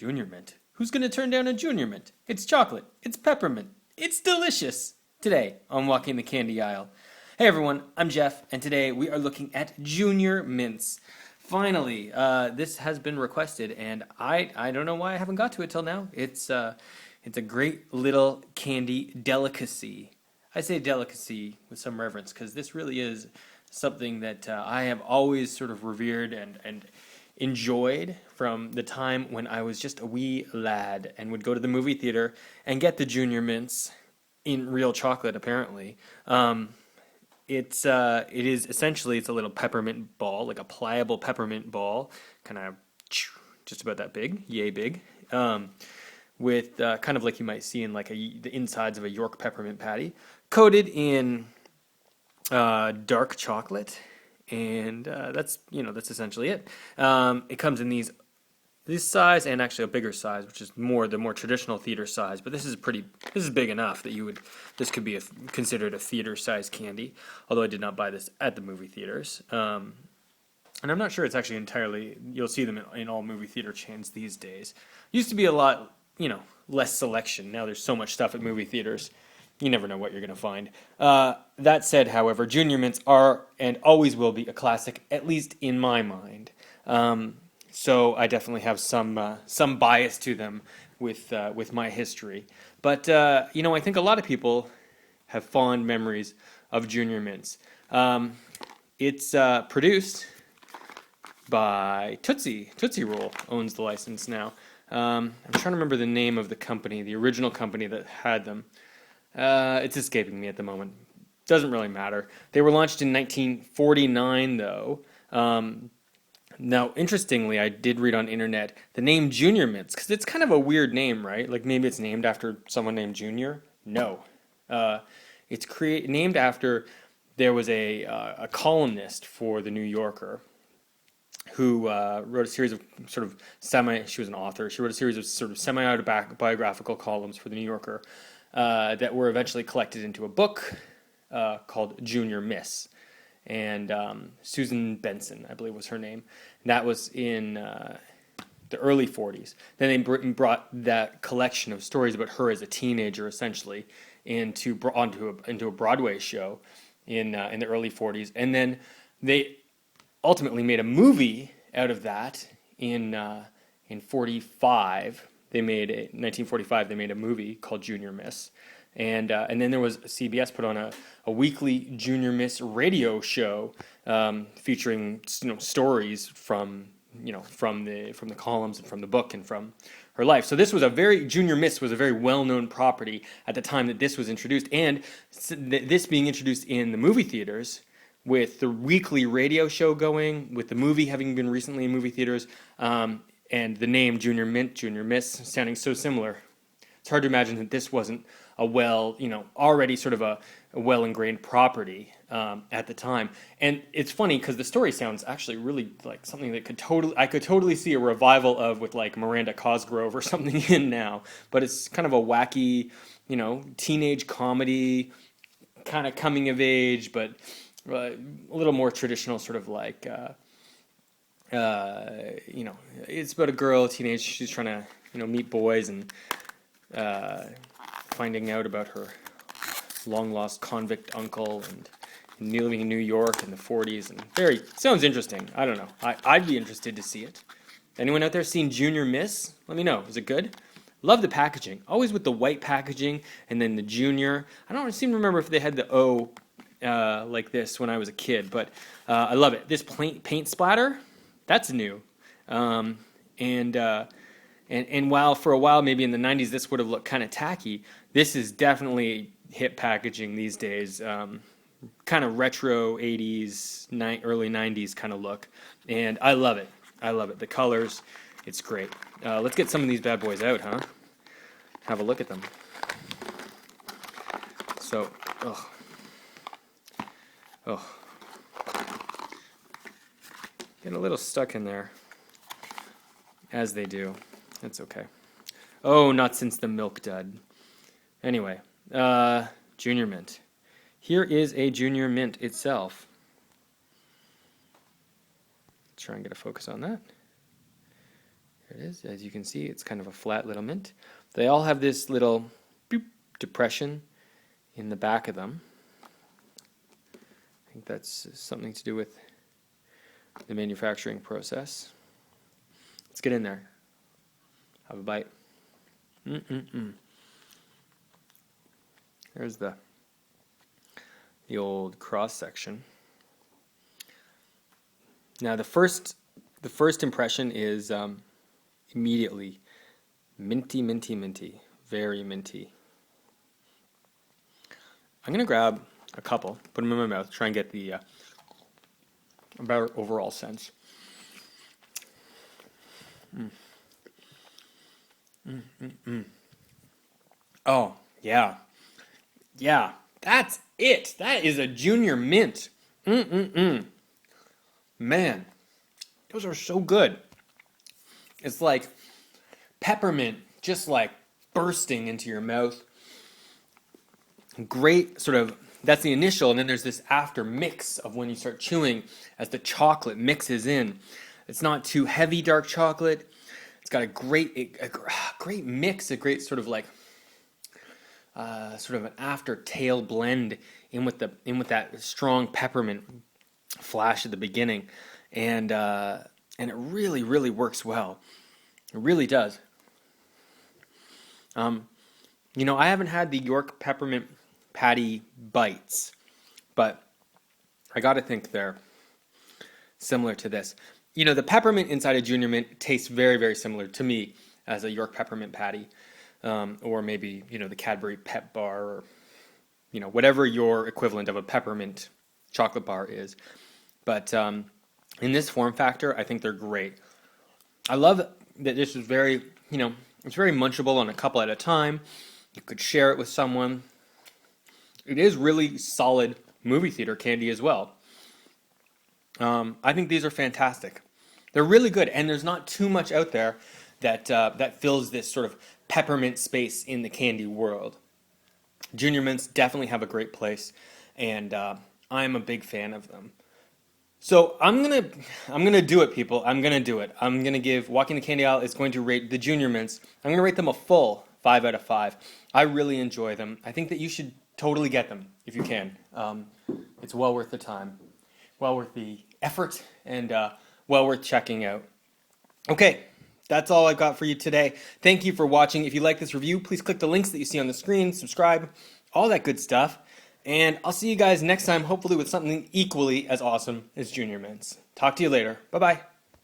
Junior mint. Who's going to turn down a junior mint? It's chocolate. It's peppermint. It's delicious. Today on Walking the Candy Aisle. Hey everyone, I'm Jeff, and today we are looking at junior mints. Finally, this has been requested, and I don't know why I haven't got to it till now. It's a great little candy delicacy. I say delicacy with some reverence because this really is something that I have always sort of revered and enjoyed from the time when I was just a wee lad and would go to the movie theater and get the junior mints in real chocolate. Apparently, it is essentially it's a little peppermint ball, like a pliable peppermint ball, kind of just about that big, yay big, with kind of like you might see in like the insides of a York peppermint patty, coated in dark chocolate. And that's essentially it. It comes in this size and actually a bigger size, which is the more traditional theater size. But this is big enough that this could be considered a theater size candy. Although I did not buy this at the movie theaters, and I'm not sure it's actually entirely. You'll see them in all movie theater chains these days. Used to be a lot, less selection. Now there's so much stuff at movie theaters. You never know what you're going to find. That said, however, junior mints are and always will be a classic, at least in my mind. So I definitely have some bias to them with my history. But I think a lot of people have fond memories of junior mints. It's produced by Tootsie. Tootsie Roll owns the license now. I'm trying to remember the name of the company, the original company that had them. It's escaping me at the moment. Doesn't really matter. They were launched in 1949, though. Now, interestingly, I did read on internet the name Junior Mints, because it's kind of a weird name, right? Like maybe it's named after someone named Junior. No, it's named after there was a columnist for the New Yorker who wrote a series of she was an author. She wrote a series of sort of semi-autobiographical columns for the New Yorker. That were eventually collected into a book called Junior Miss. And Susan Benson, I believe was her name. And that was in the early 40s. Then they brought that collection of stories about her as a teenager, essentially, into a Broadway show in the early 40s. And then they ultimately made a movie out of that in 45. In 1945, they made a movie called Junior Miss, and then there was CBS put on a weekly Junior Miss radio show featuring stories from the columns and from the book and from her life. So Junior Miss was a very well-known property at the time that this was introduced, and this being introduced in the movie theaters with the weekly radio show going, with the movie having been recently in movie theaters. And the name Junior Mint, Junior Miss, sounding so similar. It's hard to imagine that this wasn't already sort of a well-ingrained property at the time. And it's funny because the story sounds actually really like something that I could totally see a revival of with like Miranda Cosgrove or something in now. But it's kind of a wacky, teenage comedy, kind of coming of age, but a little more traditional, sort of like. It's about a girl, a teenage. She's trying to, meet boys and finding out about her long-lost convict uncle and living in New York in the 40s. And sounds interesting. I don't know. I'd be interested to see it. Anyone out there seen Junior Miss? Let me know. Is it good? Love the packaging. Always with the white packaging and then the junior. I don't seem to remember if they had the O like this when I was a kid, but I love it. This paint splatter. That's new, and while for a while maybe in the 90s this would have looked kind of tacky, this is definitely hip packaging these days, kind of retro 80s, early 90s kind of look, and I love it. The colors, it's great. Let's get some of these bad boys out, huh? Have a look at them. So, Getting a little stuck in there, as they do. That's okay. Oh, not since the milk dud. Anyway, Junior Mint. Here is a Junior Mint itself. Let's try and get a focus on that. There it is. As you can see, it's kind of a flat little mint. They all have this little boop depression in the back of them. I think that's something to do with the manufacturing process. Let's get in there. Have a bite. There's the old cross section. Now the first impression is immediately minty, minty, minty, very minty. I'm gonna grab a couple, put them in my mouth, try and get the better overall sense. Oh, yeah. Yeah, that's it. That is a junior mint. Man, those are so good. It's like peppermint just like bursting into your mouth. Great sort of, that's the initial, and then there's this after mix of when you start chewing as the chocolate mixes in. It's not too heavy dark chocolate. It's got a great mix, a great sort of like sort of an after tail blend in with that strong peppermint flash at the beginning, and it really, really works well. It really does. You know, I haven't had the York peppermint patty bites, but I got to think they're similar to this. You know, the peppermint inside a Junior Mint tastes very, very similar to me as a York peppermint patty, or maybe, you know, the Cadbury Pep Bar, or, you know, whatever your equivalent of a peppermint chocolate bar is. But in this form factor, I think they're great. I love that this is very, you know, it's very munchable on a couple at a time. You could share it with someone. It is really solid movie theater candy as well. I think these are fantastic. They're really good, and there's not too much out there that fills this sort of peppermint space in the candy world. Junior Mints definitely have a great place, and I'm a big fan of them. So I'm gonna do it, people. I'm gonna do it. I'm gonna give Walking the Candy Aisle is going to rate the Junior Mints. I'm gonna rate them a full 5 out of 5. I really enjoy them. I think that you should totally get them if you can. It's well worth the time, well worth the effort, and well worth checking out. Okay, that's all I've got for you today. Thank you for watching. If you like this review, please click the links that you see on the screen, subscribe, all that good stuff. And I'll see you guys next time, hopefully with something equally as awesome as Junior Mints. Talk to you later. Bye-bye.